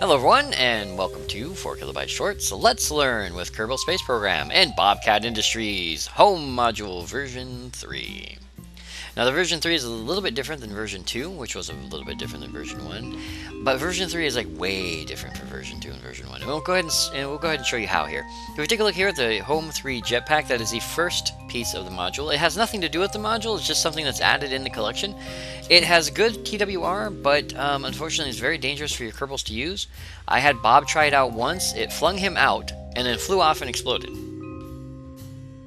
Hello everyone, and welcome to 4 Kilobyte Shorts. Let's learn with Kerbal Space Program and Bobcat Industries Home Module version 3. Now the version 3 is a little bit different than version 2, which was a little bit different than version 1. But version 3 is like way different from version 2 and version 1. And we'll go ahead and show you how here. If we take a look here at the H.O.M.E 3 jetpack, that is the first piece of the module. It has nothing to do with the module, it's just something that's added in the collection. It has good TWR, but unfortunately it's very dangerous for your Kerbals to use. I had Bob try it out once, it flung him out, and then flew off and exploded.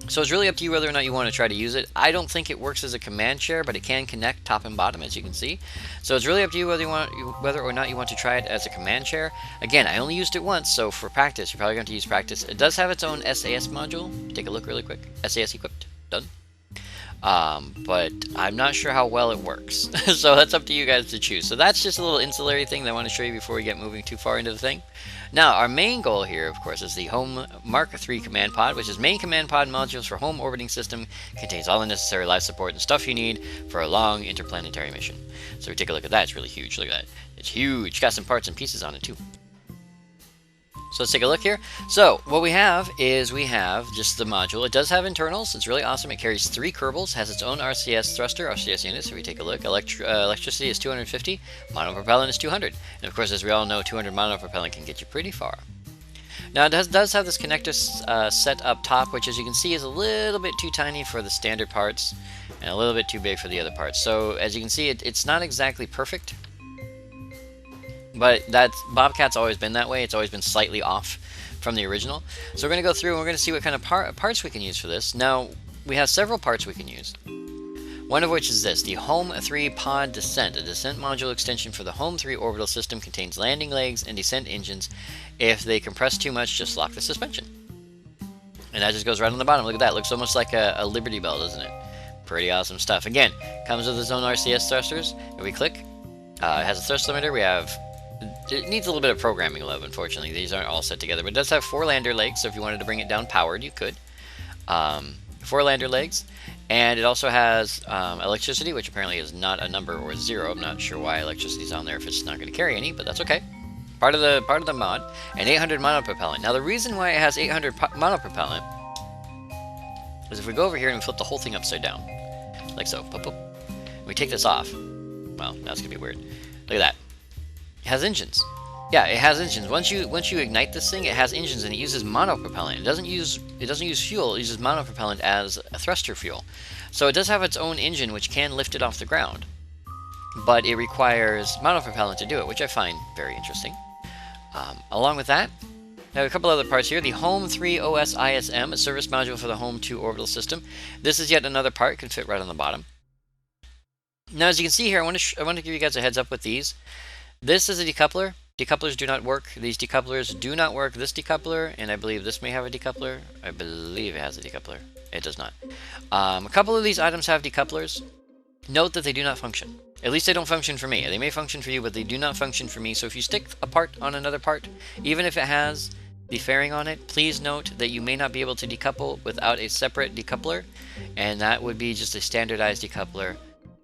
So it's really up to you whether or not you want to try to use it. I don't think it works as a command share, but it can connect top and bottom, as you can see. So it's really up to you whether or not you want to try it as a command share. Again, I only used it once, so for practice, you're probably going to use practice. It does have its own SAS module. Take a look really quick. SAS equipped. Done. But I'm not sure how well it works. So that's up to you guys to choose. So that's just a little ancillary thing that I want to show you before we get moving too far into the thing. Now, our main goal here, of course, is the H.O.M.E Mark III command pod, which is main command pod modules for H.O.M.E orbiting system. Contains all the necessary life support and stuff you need for a long interplanetary mission. So we take a look at that. It's really huge. Look at that. It's huge. Got some parts and pieces on it, too. So let's take a look here. So what we have is just the module. It does have internals. It's really awesome. It carries 3 Kerbals, has its own RCS thruster, RCS unit. So we take a look. Electricity is 250, monopropellant is 200. And of course, as we all know, 200 monopropellant can get you pretty far. Now it does have this connector set up top, which as you can see is a little bit too tiny for the standard parts and a little bit too big for the other parts. So as you can see, it's not exactly perfect. But Bobcat's always been that way. It's always been slightly off from the original. So we're going to go through and we're going to see what kind of parts we can use for this. Now, we have several parts we can use. One of which is this, the H.O.M.E 3 Pod Descent. A descent module extension for the H.O.M.E 3 orbital system contains landing legs and descent engines. If they compress too much, just lock the suspension. And that just goes right on the bottom. Look at that. It looks almost like a Liberty Bell, doesn't it? Pretty awesome stuff. Again, comes with its own RCS thrusters. If we click, it has a thrust limiter. We have... It needs a little bit of programming love, unfortunately. These aren't all set together, but it does have 4 lander legs, so if you wanted to bring it down powered, you could. 4 lander legs, and it also has electricity, which apparently is not a number or 0. I'm not sure why electricity is on there if it's not going to carry any, but that's okay. Part of the mod, and 800 monopropellant. Now the reason why it has 800 monopropellant is if we go over here and we flip the whole thing upside down, like so, pop, pop, and we take this off. Well, that's gonna be weird. Look at that. It has engines. Yeah, it has engines. Once you ignite this thing, it has engines and it uses monopropellant. It doesn't use fuel. It uses monopropellant as a thruster fuel. So it does have its own engine which can lift it off the ground, but it requires monopropellant to do it, which I find very interesting. Along with that, now a couple other parts here. The H.O.M.E 3 OS ISM, a service module for the H.O.M.E 2 orbital system. This is yet another part. It can fit right on the bottom. Now, as you can see here, I want to give you guys a heads up with these. This is a decoupler. Decouplers do not work. These decouplers do not work. This decoupler, and I believe this may have a decoupler. I believe it has a decoupler. It does not. A couple of these items have decouplers. Note that they do not function. At least they don't function for me. They may function for you, but they do not function for me. So if you stick a part on another part, even if it has the fairing on it, please note that you may not be able to decouple without a separate decoupler, and that would be just a standardized decoupler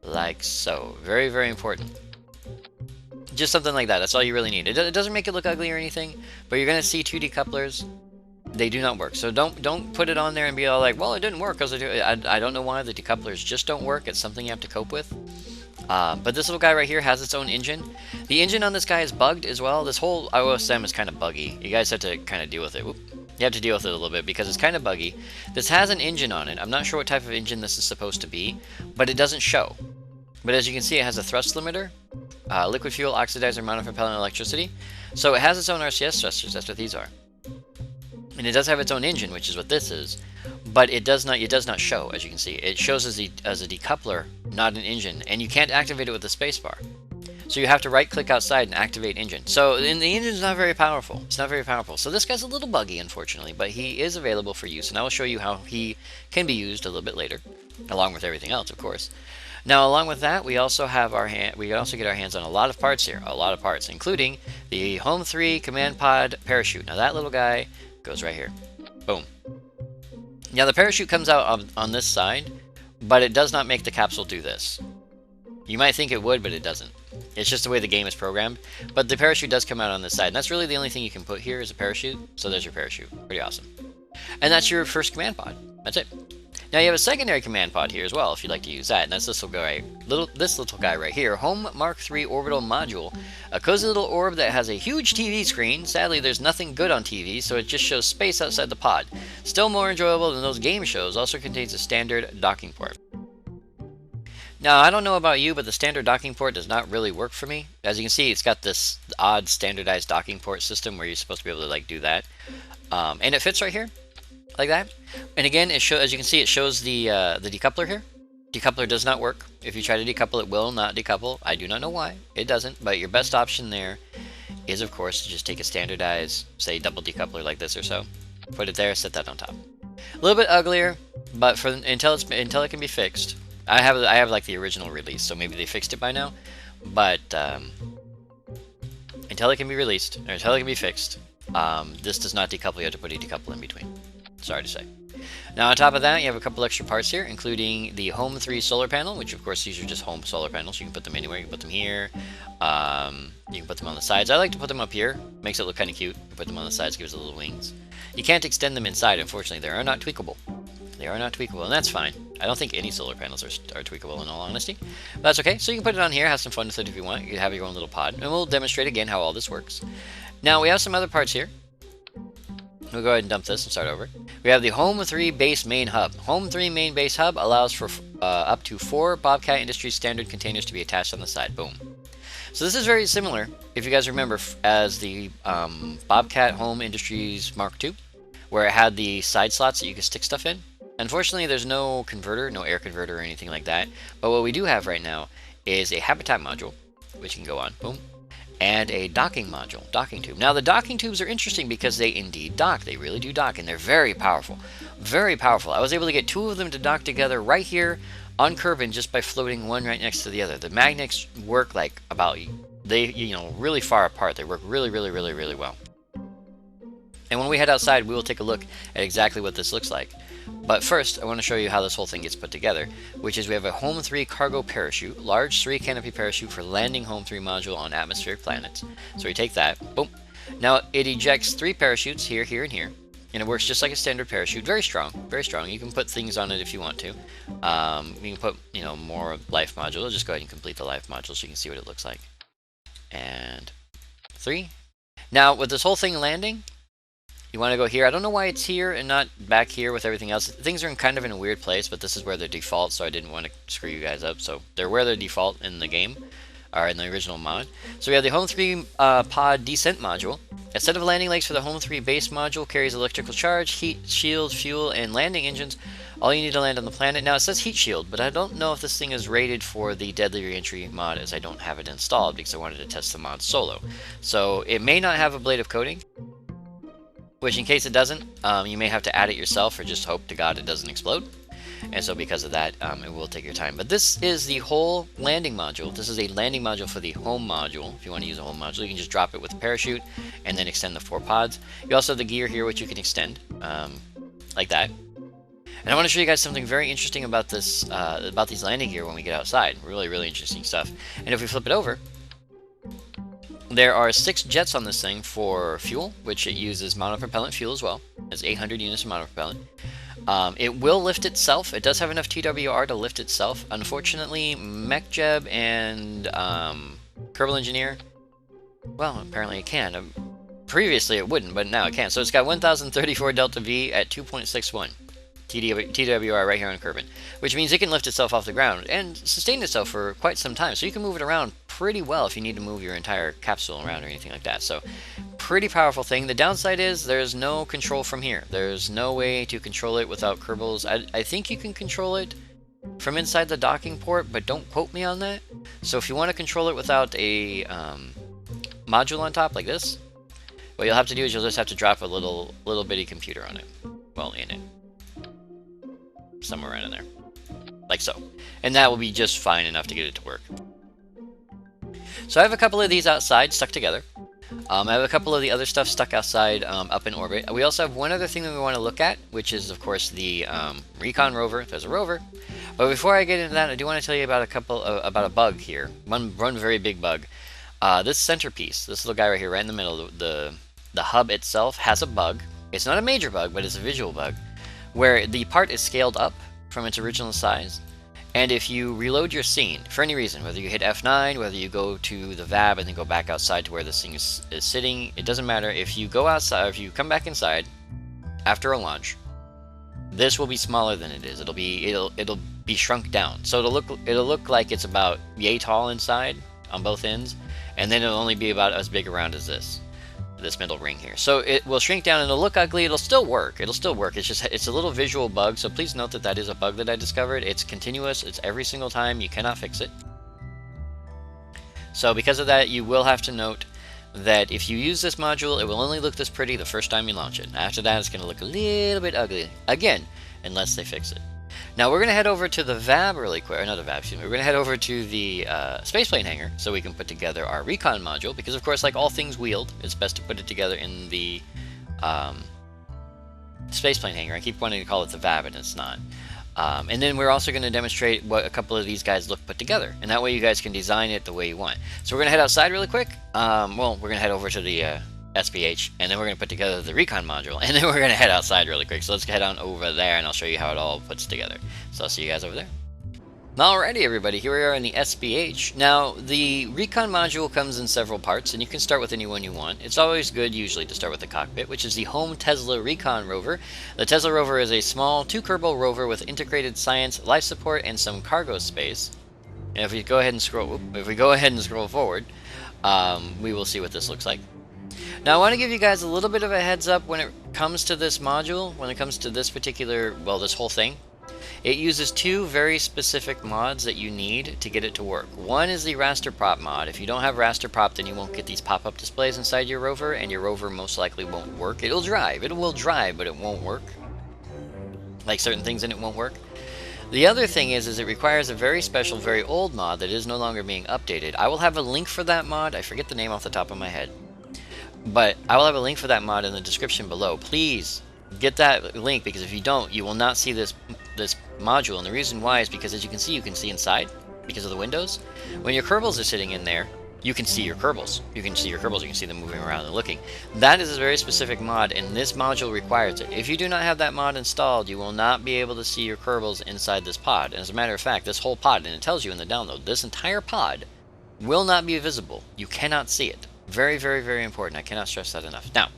like so. Very, very important. Just something like that. That's all you really need. It doesn't make it look ugly or anything, but you're going to see 2 decouplers. They do not work. So don't put it on there and be all like, well, it didn't work because I don't know why. The decouplers just don't work. It's something you have to cope with. But this little guy right here has its own engine. The engine on this guy is bugged as well. This whole OSM is kind of buggy. You guys have to kind of deal with it. You have to deal with it a little bit because it's kind of buggy. This has an engine on it. I'm not sure what type of engine this is supposed to be, but it doesn't show. But as you can see, it has a thrust limiter, liquid fuel, oxidizer, monopropellant, electricity. So it has its own RCS thrusters. That's what these are. And it does have its own engine, which is what this is. But it does not show, as you can see. It shows as a decoupler, not an engine. And you can't activate it with the spacebar. So you have to right-click outside and activate engine. So the engine's not very powerful. It's not very powerful. So this guy's a little buggy, unfortunately, but he is available for use. And I will show you how he can be used a little bit later, along with everything else, of course. Now, along with that, we also have we can also get our hands on a lot of parts here, a lot of parts, including the H.O.M.E 3 command pod parachute. Now, that little guy goes right here. Boom. Now, the parachute comes out on this side, but it does not make the capsule do this. You might think it would, but it doesn't. It's just the way the game is programmed. But the parachute does come out on this side, and that's really the only thing you can put here is a parachute. So there's your parachute. Pretty awesome. And that's your first command pod. That's it. Now you have a secondary command pod here as well, if you'd like to use that, and that's this little guy right here, H.O.M.E Mark III Orbital Module, a cozy little orb that has a huge TV screen. Sadly, there's nothing good on TV, so it just shows space outside the pod. Still more enjoyable than those game shows. Also contains a standard docking port. Now, I don't know about you, but the standard docking port does not really work for me. As you can see, it's got this odd standardized docking port system where you're supposed to be able to like do that, and it fits right here. Like that. And again, as you can see, it shows the decoupler here. Decoupler does not work. If you try to decouple, it will not decouple. I do not know why. It doesn't. But your best option there is, of course, to just take a standardized, say, double decoupler like this or so. Put it there, set that on top. A little bit uglier, but until it can be fixed. I have like the original release, so maybe they fixed it by now. But until it can be released, or until it can be fixed, this does not decouple. You have to put a decouple in between. Sorry to say. Now on top of that, you have a couple extra parts here, including the H.O.M.E 3 solar panel, which of course these are just H.O.M.E solar panels. You can put them anywhere. You can put them here. You can put them on the sides. I like to put them up here. Makes it look kind of cute. Put them on the sides, gives it little wings. You can't extend them inside, unfortunately. They are not tweakable. They are not tweakable, and that's fine. I don't think any solar panels are tweakable in all honesty. But that's okay. So you can put it on here, have some fun with it if you want. You can have your own little pod, and we'll demonstrate again how all this works. Now we have some other parts here. We'll go ahead and dump this and start over. We have the H.O.M.E 3 base main hub. H.O.M.E 3 main base hub allows for up to 4 Bobcat Industries standard containers to be attached on the side. Boom. So this is very similar, if you guys remember, as the Bobcat H.O.M.E Industries Mark II, where it had the side slots that you could stick stuff in. Unfortunately, there's no converter, no air converter or anything like that. But what we do have right now is a habitat module, which can go on. Boom. And a docking module, docking tube. Now the docking tubes are interesting because they indeed dock. They really do dock, and they're very powerful. Very powerful. I was able to get 2 of them to dock together right here on Kerbin just by floating one right next to the other. The magnets work like really far apart. They work really well. And when we head outside, we will take a look at exactly what this looks like. But first, I want to show you how this whole thing gets put together, which is we have a H.O.M.E 3 cargo parachute, large 3 canopy parachute for landing H.O.M.E 3 module on atmospheric planets. So we take that, boom. Now it ejects 3 parachutes here, here, and here, and it works just like a standard parachute. Very strong, very strong. You can put things on it if you want to. You can put, more life module. I'll just go ahead and complete the life module so you can see what it looks like. And 3. Now with this whole thing landing, you want to go here. I don't know why it's here and not back here with everything else. Things are kind of in a weird place, but this is where they're default, so I didn't want to screw you guys up. So they're where they're default in the game, or in the original mod. So we have the H.O.M.E 3 pod descent module. A set of landing legs for the H.O.M.E 3 base module carries electrical charge, heat, shield, fuel, and landing engines. All you need to land on the planet. Now it says heat shield, but I don't know if this thing is rated for the Deadly Reentry mod, as I don't have it installed because I wanted to test the mod solo. So it may not have a blade of coating, which in case it doesn't, you may have to add it yourself or just hope to God it doesn't explode. And so because of that, it will take your time. But this is the whole landing module. This is a landing module for the H.O.M.E module. If you want to use a H.O.M.E module, you can just drop it with a parachute and then extend the 4 pods. You also have the gear here, which you can extend, like that. And I want to show you guys something very interesting about this, about these landing gear when we get outside. Really interesting stuff. And if we flip it over, there are 6 jets on this thing for fuel, which it uses monopropellant fuel as well. It's 800 units of monopropellant. It will lift itself. It does have enough TWR to lift itself. Unfortunately, MechJeb and Kerbal Engineer, well, apparently it can. Previously it wouldn't, but now it can. So it's got 1034 delta V at 2.61 TWR right here on Kerbin, which means it can lift itself off the ground and sustain itself for quite some time. So you can move it around pretty well if you need to move your entire capsule around or anything like that. So pretty powerful thing. The downside is there's no control from here. There's no way to control it without Kerbals. I think you can control it from inside the docking port, but don't quote me on that. So if you want to control it without a module on top like this, what you'll have to do is you'll just have to drop a little bitty computer on it. Well, in it. Somewhere around in there. Like so. And that will be just fine enough to get it to work. So I have a couple of these outside stuck together. I have a couple of the other stuff stuck outside up in orbit. We also have one other thing that we want to look at, which is of course the Recon rover. There's a rover. But before I get into that, I do want to tell you about about a bug here. One very big bug. This centerpiece, this little guy right here, right in the middle, the hub itself has a bug. It's not a major bug, but it's a visual bug, where the part is scaled up from its original size. And if you reload your scene, for any reason, whether you hit F9, whether you go to the VAB and then go back outside to where this thing is sitting, it doesn't matter. If you go outside, if you come back inside after a launch, this will be smaller than it is. It'll be shrunk down. So it'll look like it's about yay tall inside on both ends, and then it'll only be about as big around as this middle ring here. So it will shrink down and it'll look ugly. It'll still work. It's a little visual bug, so please note that that is a bug that I discovered. It's continuous. It's every single time. You cannot fix it. So because of that, you will have to note that if you use this module, it will only look this pretty the first time you launch it. After that, it's going to look a little bit ugly again, unless they fix it. Now we're going to head over to the VAB really quick, or not the VAB, excuse me. We're going to head over to the spaceplane hangar so we can put together our Recon module, because of course, like all things wheeled, it's best to put it together in the spaceplane hangar. I keep wanting to call it the VAB, and it's not. And then we're also going to demonstrate what a couple of these guys look put together, and that way you guys can design it the way you want. So we're going to head outside really quick. Well, we're going to head over to the SPH, and then we're going to put together the Recon module, and then we're going to head outside really quick. So let's head on over there, and I'll show you how it all puts together. So I'll see you guys over there. Alrighty everybody, here we are in the SPH. Now, the Recon module comes in several parts, and you can start with any one you want. It's always good, usually, to start with the cockpit, which is the H.O.M.E. Tesla Recon Rover. The Tesla Rover is a small, 2-Kerbal rover with integrated science, life support, and some cargo space. And if we go ahead and scroll forward, we will see what this looks like. Now I want to give you guys a little bit of a heads up when it comes to this module, when it comes to this particular, well, this whole thing. It uses 2 very specific mods that you need to get it to work. One is the raster prop mod. If you don't have raster prop, then you won't get these pop-up displays inside your rover, and your rover most likely won't work. It will drive, but it won't work. Like certain things in it won't work. The other thing is it requires a very special, very old mod that is no longer being updated. I will have a link for that mod. I forget the name off the top of my head. But I will have a link for that mod in the description below. Please get that link, because if you don't, you will not see this module. And the reason why is because, as you can see inside because of the windows. When your Kerbals are sitting in there, you can see your Kerbals. You can see them moving around and looking. That is a very specific mod, and this module requires it. If you do not have that mod installed, you will not be able to see your Kerbals inside this pod. And as a matter of fact, this whole pod, and it tells you in the download, this entire pod will not be visible. You cannot see it. Very, very, very important. I cannot stress that enough. Now,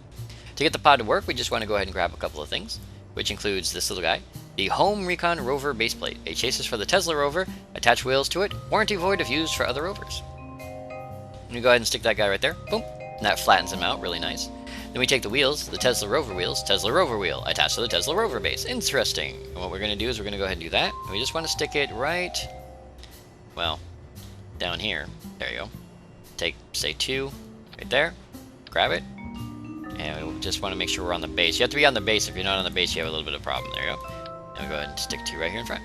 to get the pod to work, we just want to go ahead and grab a couple of things, which includes this little guy, the H.O.M.E. Recon Rover baseplate. A chassis for the Tesla Rover, attach wheels to it, warranty void if used for other rovers. Let me go ahead and stick that guy right there. Boom. And that flattens him out really nice. Then we take the wheels, the Tesla Rover wheels, Tesla Rover wheel, attached to the Tesla Rover base. Interesting. And what we're going to do is we're going to go ahead and do that. And we just want to stick it right, well, down here. There you go. Take, say, 2. Right there, grab it, and we just want to make sure we're on the base. You have to be on the base. If you're not on the base, you have a little bit of a problem. There you go. And we go ahead and stick 2 right here in front,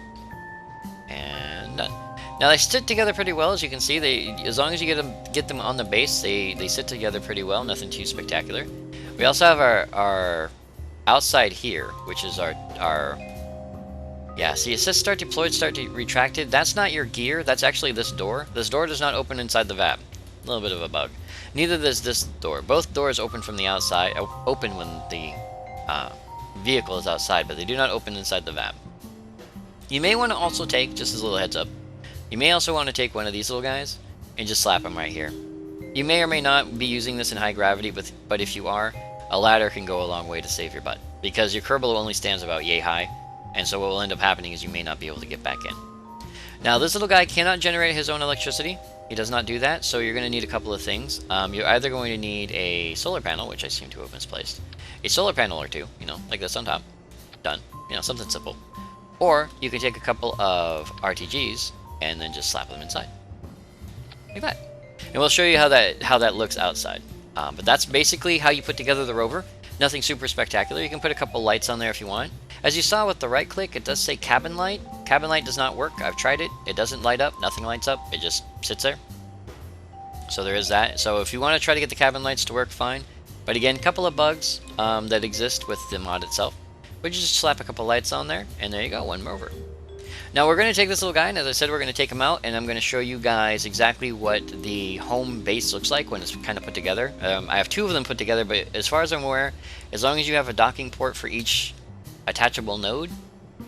and done. Now they sit together pretty well, as you can see. As long as you get them on the base, they sit together pretty well. Nothing too spectacular. We also have our outside here, which is our yeah. See, it says start deployed, start retracted. That's not your gear. That's actually this door. This door does not open inside the VAB. A little bit of a bug. Neither does this door. Both doors open from the outside, open when the vehicle is outside, but they do not open inside the VAB. You may want to also take, just as a little heads up, you may also want to take one of these little guys and just slap them right here. You may or may not be using this in high gravity, but if you are, a ladder can go a long way to save your butt, because your Kerbal only stands about yay high, and so what will end up happening is you may not be able to get back in. Now, this little guy cannot generate his own electricity. He does not do that, so you're going to need a couple of things. You're either going to need a solar panel, which I seem to have misplaced. A solar panel or 2, you know, like this on top. Done. You know, something simple. Or you can take a couple of RTGs and then just slap them inside. Like that. And we'll show you how that looks outside. But that's basically how you put together the rover. Nothing super spectacular. You can put a couple lights on there if you want. As you saw with the right click, it does say cabin light. Cabin light does not work. I've tried it. It doesn't light up. Nothing lights up. It just sits there. So there is that. So if you want to try to get the cabin lights to work, fine. But again, a couple of bugs that exist with the mod itself. But you just slap a couple lights on there, and there you go, one rover. Now we're going to take this little guy, and as I said, we're going to take him out, and I'm going to show you guys exactly what the home base looks like when it's kind of put together. I have two of them put together, but as far as I'm aware, as long as you have a docking port for each attachable node,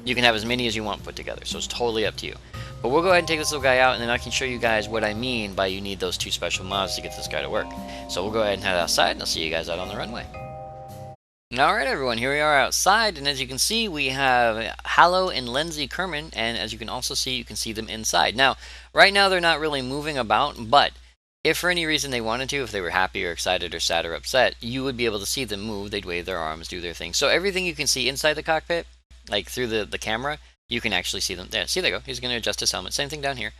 you can have as many as you want put together, so it's totally up to you. But we'll go ahead and take this little guy out, and then I can show you guys what I mean by you need those two special mods to get this guy to work. So we'll go ahead and head outside, and I'll see you guys out on the runway. Alright everyone, here we are outside, and as you can see we have H.O.M.E and Lindsay Kerman, and as you can also see, you can see them inside. Now, right now they're not really moving about, but if for any reason they wanted to, if they were happy or excited or sad or upset, you would be able to see them move. They'd wave their arms, do their thing. So everything you can see inside the cockpit, like through the camera, you can actually see them. There, see, there you go. He's going to adjust his helmet. Same thing down here.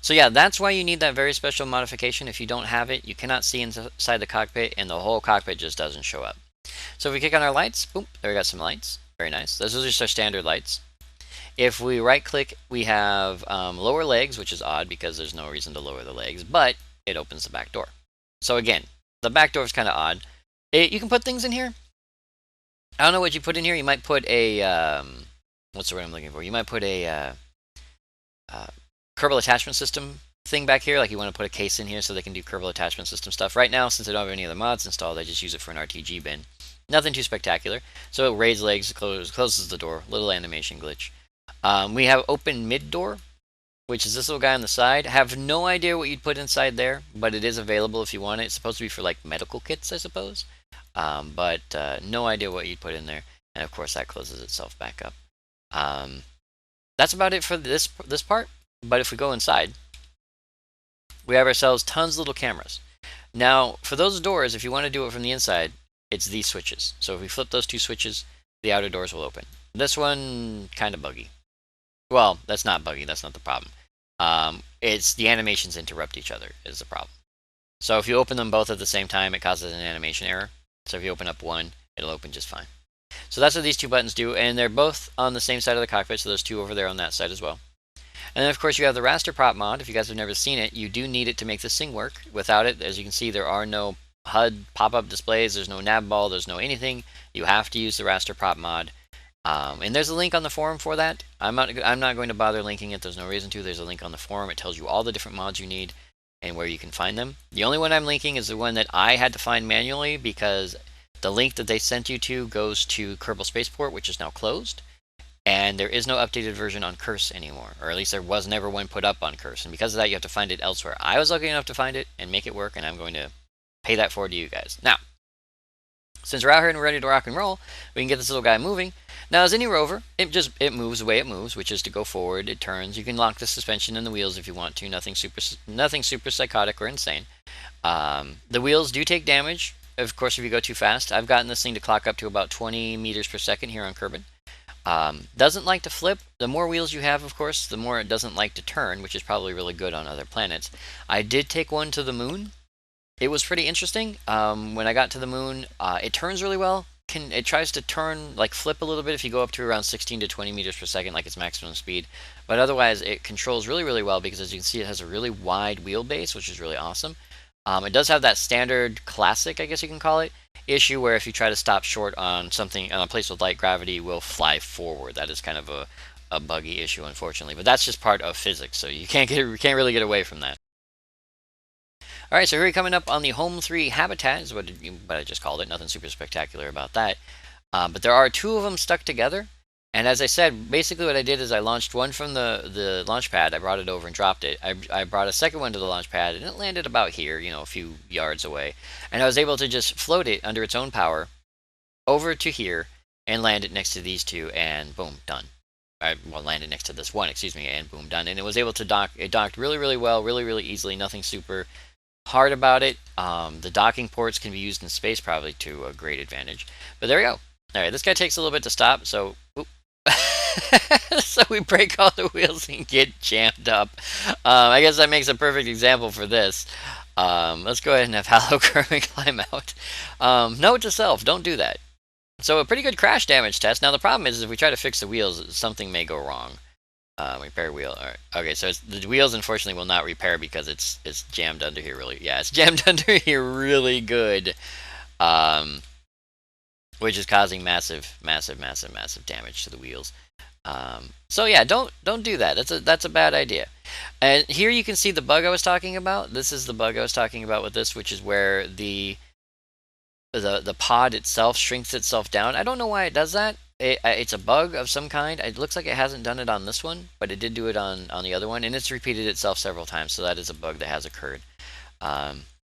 So yeah, that's why you need that very special modification. If you don't have it, you cannot see inside the cockpit, and the whole cockpit just doesn't show up. So if we click on our lights, boom, there we got some lights. Very nice. Those are just our standard lights. If we right click, we have lower legs, which is odd because there's no reason to lower the legs, but it opens the back door. So again, the back door is kind of odd. You can put things in here. I don't know what you put in here. You might put a, what's the word I'm looking for? You might put a Kerbal attachment system thing back here, like you want to put a case in here so they can do Kerbal attachment system stuff. Right now, since I don't have any other mods installed, I just use it for an RTG bin. Nothing too spectacular. So it raises legs, closes the door, little animation glitch. We have open mid door, which is this little guy on the side. I have no idea what you'd put inside there, but it is available if you want it. It's supposed to be for like medical kits, I suppose. But no idea what you'd put in there. And of course that closes itself back up. That's about it for this part. But if we go inside, we have ourselves tons of little cameras. Now, for those doors, if you want to do it from the inside, it's these switches. So if we flip those two switches, the outer doors will open. This one, kind of buggy. Well, that's not buggy. That's not the problem. It's the animations interrupt each other is the problem. So if you open them both at the same time, it causes an animation error. So if you open up one, it'll open just fine. So that's what these two buttons do, and they're both on the same side of the cockpit, so there's two over there on that side as well. And then of course you have the raster prop mod. If you guys have never seen it, you do need it to make this thing work. Without it, as you can see, there are no HUD pop-up displays, there's no nav ball, there's no anything. You have to use the raster prop mod. And there's a link on the forum for that. I'm not going to bother linking it, there's no reason to. There's a link on the forum. It tells you all the different mods you need and where you can find them. The only one I'm linking is the one that I had to find manually because the link that they sent you to goes to Kerbal Spaceport, which is now closed. And there is no updated version on Curse anymore, or at least there was never one put up on Curse, and because of that you have to find it elsewhere. I was lucky enough to find it and make it work, and I'm going to pay that forward to you guys. Now, since we're out here and we're ready to rock and roll, we can get this little guy moving. Now, as any rover, it moves the way it moves, which is to go forward, it turns. You can lock the suspension and the wheels if you want to, nothing super psychotic or insane. The wheels do take damage, of course, if you go too fast. I've gotten this thing to clock up to about 20 meters per second here on Kerbin. Doesn't like to flip. The more wheels you have, of course, the more it doesn't like to turn, which is probably really good on other planets. I did take one to the moon. It was pretty interesting. When I got to the moon, it turns really well. It tries to turn, like flip a little bit if you go up to around 16 to 20 meters per second, like its maximum speed. But otherwise, it controls really, really well because, as you can see, it has a really wide wheelbase, which is really awesome. It does have that standard classic, I guess you can call it, issue where if you try to stop short on something on a place with light gravity, it will fly forward. That is kind of a buggy issue, unfortunately, but that's just part of physics, so you can't really get away from that. All right, so here we're coming up on the Home 3 habitat is what I just called it. Nothing super spectacular about that, but there are two of them stuck together. And as I said, basically what I did is I launched one from the launch pad. I brought it over and dropped it. I brought a second one to the launch pad, and it landed about here, you know, a few yards away. And I was able to just float it under its own power over to here and land it next to these two, and boom, done. Well, land it next to this one, excuse me, and boom, done. And it was able to dock. It docked really, really well, really, really easily. Nothing super hard about it. The docking ports can be used in space, probably to a great advantage. But there we go. All right, this guy takes a little bit to stop, so. So we break all the wheels and get jammed up. I guess that makes a perfect example for this. Let's go ahead and have H.O.M.E climb out. Note to self, don't do that. So a pretty good crash damage test. Now the problem is if we try to fix the wheels, something may go wrong. Repair wheel. All right. Okay, so the wheels unfortunately will not repair because it's jammed under here really. Yeah, it's jammed under here really good. Which is causing massive damage to the wheels. So yeah, don't do that. That's a bad idea. And here you can see the bug I was talking about. This is the bug I was talking about with this, which is where the pod itself shrinks itself down. I don't know why it does that. It's a bug of some kind. It looks like it hasn't done it on this one, but it did do it on the other one, and it's repeated itself several times. So that is a bug that has occurred.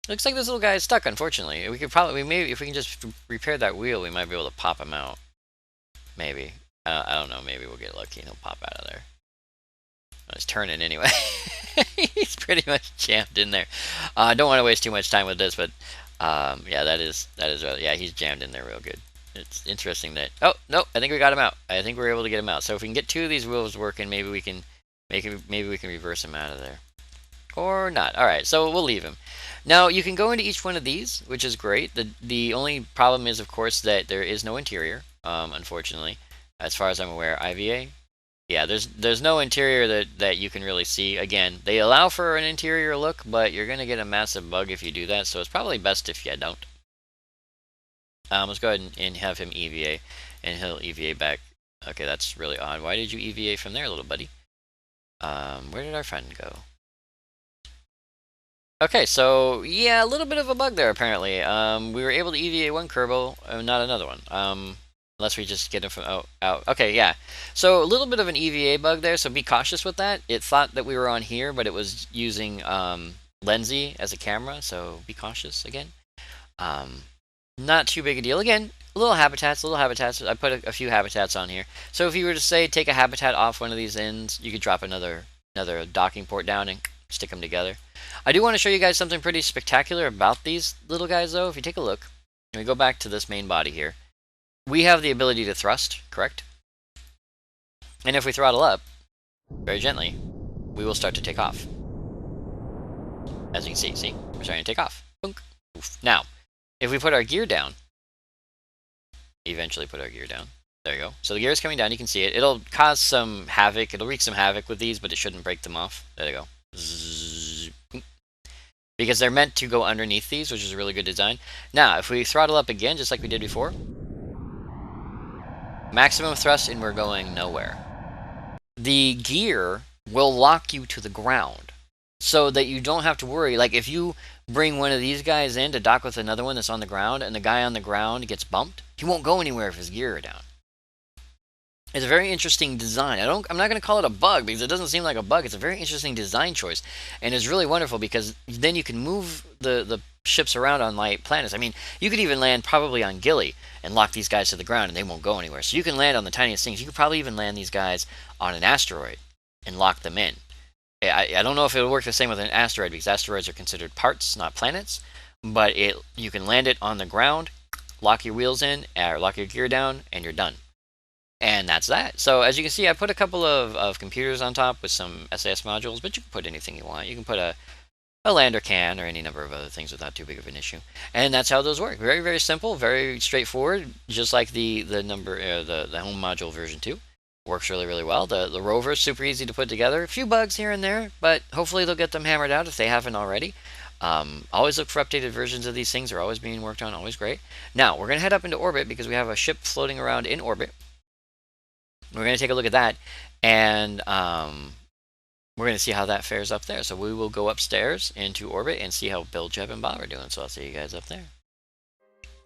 Looks like this little guy is stuck. Unfortunately, maybe if we can just repair that wheel, we might be able to pop him out. Maybe. I don't know. Maybe we'll get lucky and he'll pop out of there. Oh, he's turning anyway. He's pretty much jammed in there. I don't want to waste too much time with this, but yeah, that is yeah, he's jammed in there real good. It's interesting that no, I think we got him out. I think we're able to get him out. So if we can get two of these wheels working, maybe we can reverse him out of there, or not. All right, so we'll leave him. Now you can go into each one of these, which is great. The only problem is, of course, that there is no interior. Unfortunately, as far as I'm aware, IVA. Yeah, there's no interior that you can really see. Again, they allow for an interior look, but you're gonna get a massive bug if you do that. So it's probably best if you don't. Let's go ahead and have him EVA, and he'll EVA back. Okay, that's really odd. Why did you EVA from there, little buddy? Where did our friend go? Okay, so yeah, a little bit of a bug there apparently. We were able to EVA one Kerbal, not another one. Unless we just get him from out. Okay, yeah. So a little bit of an EVA bug there, so be cautious with that. It thought that we were on here, but it was using Lensy as a camera, so be cautious again. Not too big a deal. Again, little habitats. I put a few habitats on here. So if you were to say take a habitat off one of these ends, you could drop another docking port down and stick them together. I do want to show you guys something pretty spectacular about these little guys though. If you take a look, and we go back to this main body here, we have the ability to thrust, correct? And if we throttle up, very gently, we will start to take off. As you can see, we're starting to take off. Boom. Now, if we put our gear down, eventually put our gear down, there you go. So the gear is coming down, you can see it. It'll cause some havoc, it'll wreak some havoc with these, but it shouldn't break them off. There you go. Because they're meant to go underneath these, which is a really good design. Now, if we throttle up again, just like we did before, maximum thrust, and we're going nowhere. The gear will lock you to the ground so that you don't have to worry. Like if you bring one of these guys in to dock with another one that's on the ground, and the guy on the ground gets bumped, he won't go anywhere if his gear are down. It's a very interesting design. I'm not going to call it a bug because it doesn't seem like a bug. It's a very interesting design choice, and it's really wonderful because then you can move the ships around on light planets. I mean, you could even land probably on Gilly and lock these guys to the ground, and they won't go anywhere. So you can land on the tiniest things. You could probably even land these guys on an asteroid and lock them in. I don't know if it'll work the same with an asteroid because asteroids are considered parts, not planets. But you can land it on the ground, lock your wheels in, or lock your gear down, and you're done. And that's that. So as you can see, I put a couple of computers on top with some SAS modules, but you can put anything you want. You can put a lander can or any number of other things without too big of an issue. And that's how those work. Very, very simple, very straightforward, just like the H.O.M.E module version 2. Works really, really well. The Rover is super easy to put together. A few bugs here and there, but hopefully they'll get them hammered out if they haven't already. Always look for updated versions of these things. They're always being worked on, always great. Now, we're going to head up into orbit because we have a ship floating around in orbit. We're going to take a look at that, and we're going to see how that fares up there. So we will go upstairs into orbit and see how Bill, Jeb, and Bob are doing. So I'll see you guys up there.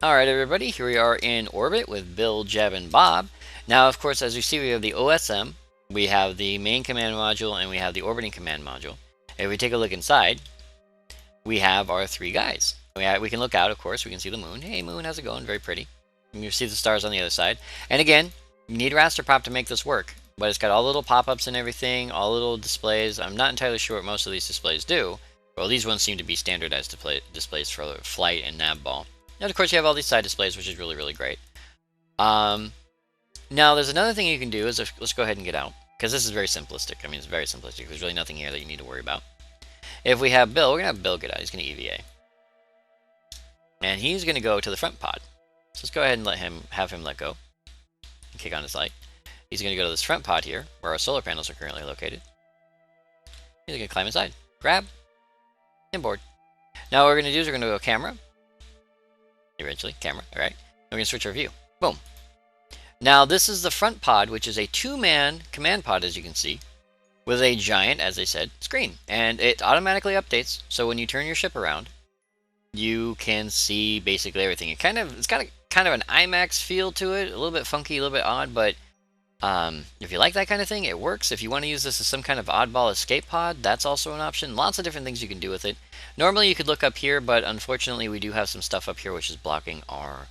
Alright everybody, here we are in orbit with Bill, Jeb, and Bob. Now, of course, as you see, we have the OSM, we have the main command module, and we have the orbiting command module. If we take a look inside, we have our three guys. We can look out, of course, we can see the moon. Hey moon, how's it going? Very pretty. You can see the stars on the other side. And again, you need raster prop to make this work, but it's got all little pop-ups and everything, all little displays. I'm not entirely sure what most of these displays do. Well, these ones seem to be standardized displays for flight and nav ball. And of course, you have all these side displays, which is really, really great. Now, there's another thing you can do is let's go ahead and get out, because this is very simplistic. I mean, it's very simplistic. There's really nothing here that you need to worry about. If we have Bill, we're going to have Bill get out. He's going to EVA. And he's going to go to the front pod. So let's go ahead and have him let go. Kick on his light. He's going to go to this front pod here, where our solar panels are currently located. He's going to climb inside. Grab. And board. Now what we're going to do is we're going to go camera. Eventually, camera. Alright. We're going to switch our view. Boom. Now this is the front pod, which is a 2-man command pod, as you can see, with a giant, as I said, screen. And it automatically updates, so when you turn your ship around, you can see basically everything. It's got a kind of an IMAX feel to it, a little bit funky, a little bit odd, but if you like that kind of thing, it works. If you want to use this as some kind of oddball escape pod, that's also an option. Lots of different things you can do with it. Normally you could look up here, but unfortunately we do have some stuff up here which is blocking our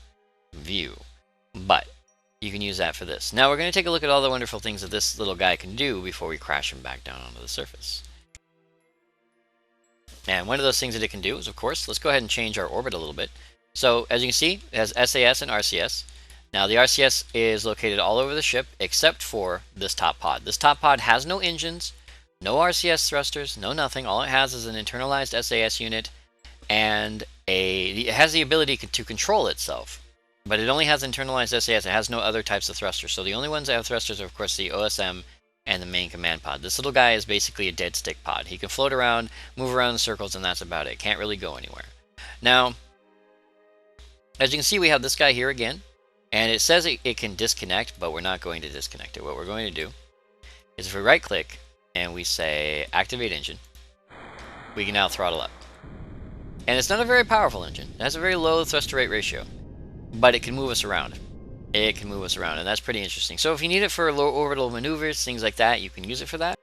view. But you can use that for this. Now we're going to take a look at all the wonderful things that this little guy can do before we crash him back down onto the surface. And one of those things that it can do is, of course, let's go ahead and change our orbit a little bit. So as you can see, it has SAS and RCS. Now the RCS is located all over the ship except for this top pod. This top pod has no engines, no RCS thrusters, no nothing. All it has is an internalized SAS unit, and it has the ability to control itself. But it only has internalized SAS. It has no other types of thrusters. So the only ones that have thrusters are, of course, the OSM and the main command pod. This little guy is basically a dead stick pod. He can float around, move around in circles, and that's about it. Can't really go anywhere. Now, as you can see, we have this guy here again. And it says it can disconnect, but we're not going to disconnect it. What we're going to do is if we right-click and we say Activate Engine, we can now throttle up. And it's not a very powerful engine. It has a very low thrust-to-rate ratio. But it can move us around. It can move us around, and that's pretty interesting. So if you need it for low orbital maneuvers, things like that, you can use it for that.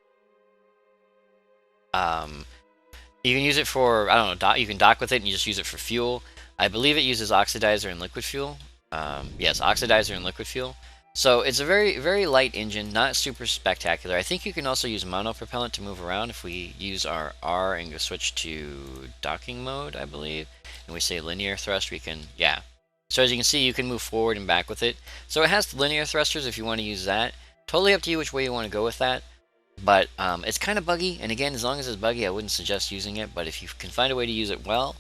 You can use it for, I don't know, you can dock with it and you just use it for fuel. I believe it uses oxidizer and liquid fuel. Yes, oxidizer and liquid fuel. So it's a very, very light engine, not super spectacular. I think you can also use monopropellant to move around. If we use our R and go switch to docking mode, I believe, and we say linear thrust, we can, yeah. So as you can see, you can move forward and back with it. So it has linear thrusters if you want to use that. Totally up to you which way you want to go with that. But it's kind of buggy, and again, as long as it's buggy, I wouldn't suggest using it. But if you can find a way to use it well,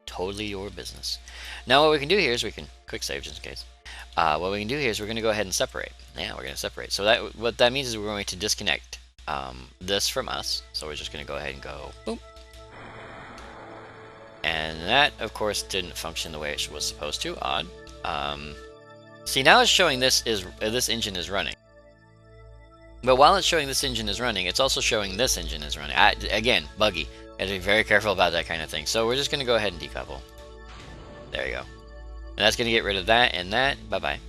totally your business. Now what we can do here is we can quick save just in case. What we can do here is we're going to go ahead and separate. Yeah, we're going to separate. So what that means is we're going to disconnect this from us. So we're just going to go ahead and go boom. And that, of course, didn't function the way it was supposed to. Odd. See, now it's showing this engine is running. But while it's showing this engine is running, it's also showing this engine is running. Again, buggy. You have to be very careful about that kind of thing. So we're just going to go ahead and decouple. There you go. And that's going to get rid of that and that. Bye-bye.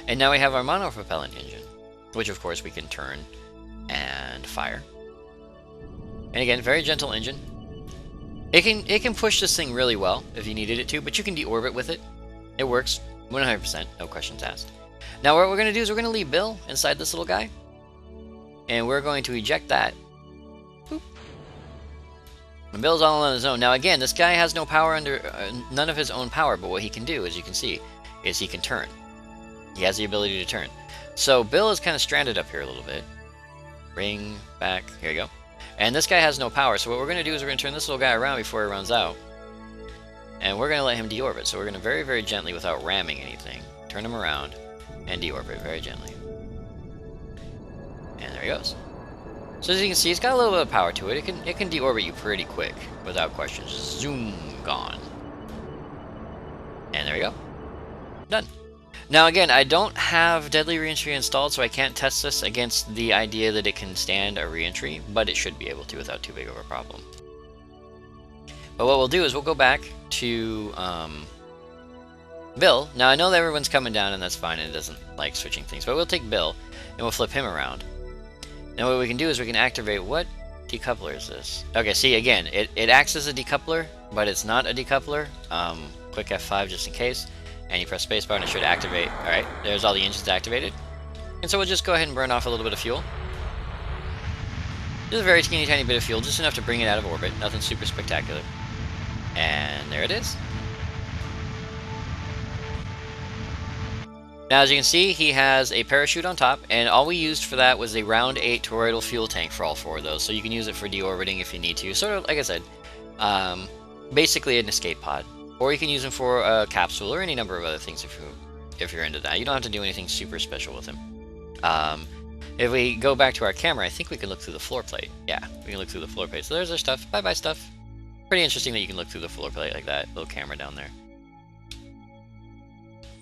And now we have our monopropellant engine, which, of course, we can turn and fire. And again, very gentle engine. It can push this thing really well if you needed it to, but you can deorbit with it. It works 100%, no questions asked. Now what we're going to do is we're going to leave Bill inside this little guy, and we're going to eject that. Boop. And Bill's all on his own. Now again, this guy has no power under none of his own power, but what he can do, as you can see, is he can turn. He has the ability to turn. So Bill is kind of stranded up here a little bit. Bring back. Here you go. And this guy has no power, so what we're going to do is we're going to turn this little guy around before he runs out. And we're going to let him deorbit. So we're going to very, very gently, without ramming anything, turn him around and deorbit very gently. And there he goes. So as you can see, it's got a little bit of power to it. It can deorbit you pretty quick, without question. Just zoom, gone. And there we go. Done. Now again, I don't have Deadly Reentry installed, so I can't test this against the idea that it can stand a reentry, but it should be able to without too big of a problem. But what we'll do is we'll go back to Bill. Now I know that everyone's coming down and that's fine and it doesn't like switching things, but we'll take Bill and we'll flip him around. Now what we can do is we can activate, what decoupler is this? Okay, see again, it acts as a decoupler, but it's not a decoupler. Quick F5 just in case. And you press spacebar and it should activate. Alright, there's all the engines activated. And so we'll just go ahead and burn off a little bit of fuel. Just a very teeny tiny bit of fuel, just enough to bring it out of orbit. Nothing super spectacular. And there it is. Now as you can see, he has a parachute on top, and all we used for that was a round 8 toroidal fuel tank for all 4 of those, so you can use it for deorbiting if you need to. Sort of, like I said, basically an escape pod. Or you can use him for a capsule or any number of other things if you're into that. You don't have to do anything super special with him. If we go back to our camera, I think we can look through the floor plate. Yeah, we can look through the floor plate. So there's our stuff. Bye-bye stuff. Pretty interesting that you can look through the floor plate like that. Little camera down there.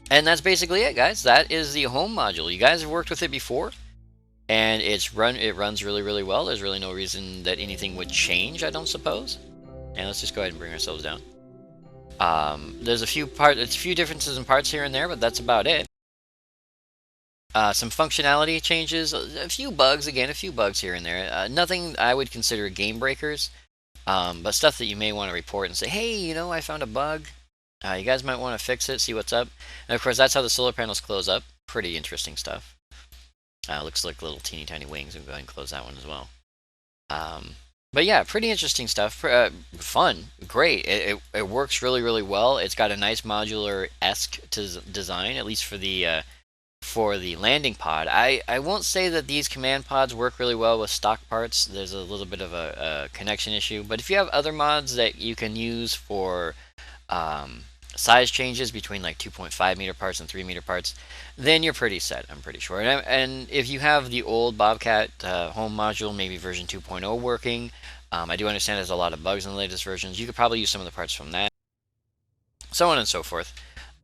And that's basically it, guys. That is the home module. You guys have worked with it before, and it runs really, really well. There's really no reason that anything would change, I don't suppose. And let's just go ahead and bring ourselves down. There's a few differences in parts here and there, but that's about it. Some functionality changes, a few bugs here and there. Nothing I would consider game breakers, but stuff that you may want to report and say, hey, you know, I found a bug. You guys might want to fix it, see what's up. And of course, that's how the solar panels close up. Pretty interesting stuff. Looks like little teeny tiny wings. We'll go ahead and close that one as well. But yeah, pretty interesting stuff. Fun, great. It works really, really well. It's got a nice modular-esque design, at least for the landing pod. I won't say that these command pods work really well with stock parts. There's a little bit of a connection issue. But if you have other mods that you can use for size changes between like 2.5 meter parts and 3 meter parts, then you're pretty set, I'm pretty sure. And if you have the old Bobcat home module, maybe version 2.0 working, I do understand there's a lot of bugs in the latest versions. You could probably use some of the parts from that, so on and so forth.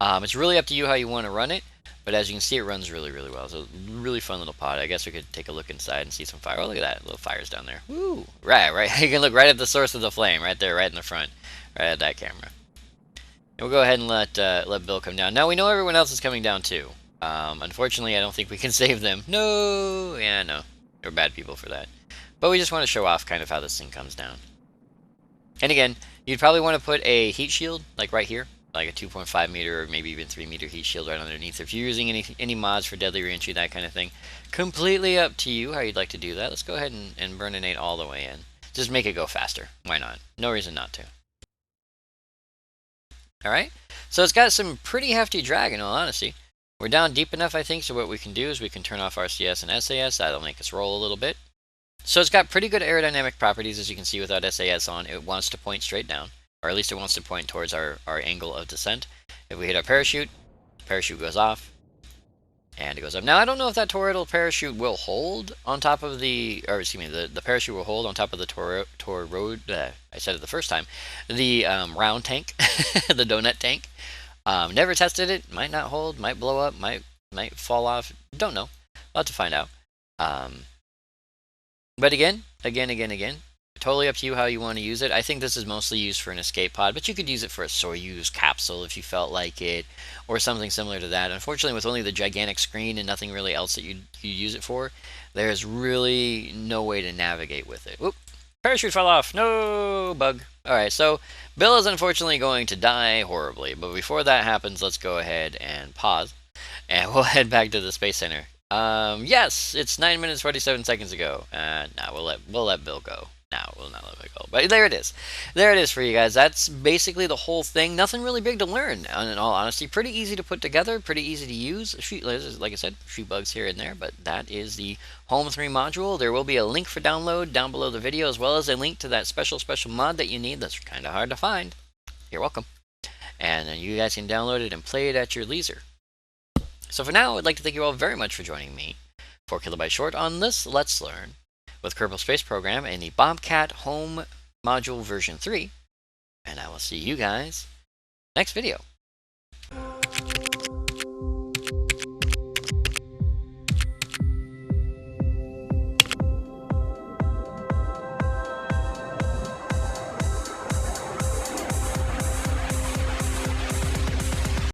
It's really up to you how you want to run it, but as you can see, it runs really, really well. So really fun little pod. I guess we could take a look inside and see some fire. Oh, look at that, little fires down there. Woo! Right. You can look right at the source of the flame, right there, right in the front, right at that camera. And we'll go ahead and let Bill come down. Now we know everyone else is coming down too. Unfortunately, I don't think we can save them. No, yeah, no, they're bad people for that. But we just want to show off kind of how this thing comes down. And again, you'd probably want to put a heat shield like right here, like a 2.5 meter or maybe even 3 meter heat shield right underneath. If you're using any mods for deadly reentry, that kind of thing, completely up to you how you'd like to do that. Let's go ahead and burninate all the way in. Just make it go faster. Why not? No reason not to. Alright, so it's got some pretty hefty drag in all honesty. We're down deep enough, I think, so what we can do is we can turn off RCS and SAS. That'll make us roll a little bit. So it's got pretty good aerodynamic properties, as you can see without SAS on. It wants to point straight down, or at least it wants to point towards our angle of descent. If we hit our parachute, the parachute goes off, and it goes up. Now, I don't know if that toroidal parachute will hold on top of the, or excuse me, the parachute will hold on top of the I said it the first time, the round tank, the donut tank. Never tested it, might not hold, might blow up, might fall off, don't know. We'll have to find out. But again, totally up to you how you want to use it. I think this is mostly used for an escape pod, but you could use it for a Soyuz capsule if you felt like it, or something similar to that. Unfortunately, with only the gigantic screen and nothing really else that you use it for, there's really no way to navigate with it. Whoop! Parachute fell off! No! Bug. Alright, so Bill is unfortunately going to die horribly, but before that happens, let's go ahead and pause, and we'll head back to the Space Center. Yes, it's 9 minutes 47 seconds ago. No, we'll let Bill go. No, we'll not let Bill go. But there it is. There it is for you guys. That's basically the whole thing. Nothing really big to learn, in all honesty. Pretty easy to put together, pretty easy to use. Like I said, a few bugs here and there, but that is the H.O.M.E 3 module. There will be a link for download down below the video, as well as a link to that special mod that you need that's kind of hard to find. You're welcome. And then you guys can download it and play it at your leisure. So for now, I'd like to thank you all very much for joining me for Kilobyte Short on this Let's Learn with Kerbal Space Program and the Bobcat H.O.M.E Module version 3. And I will see you guys next video.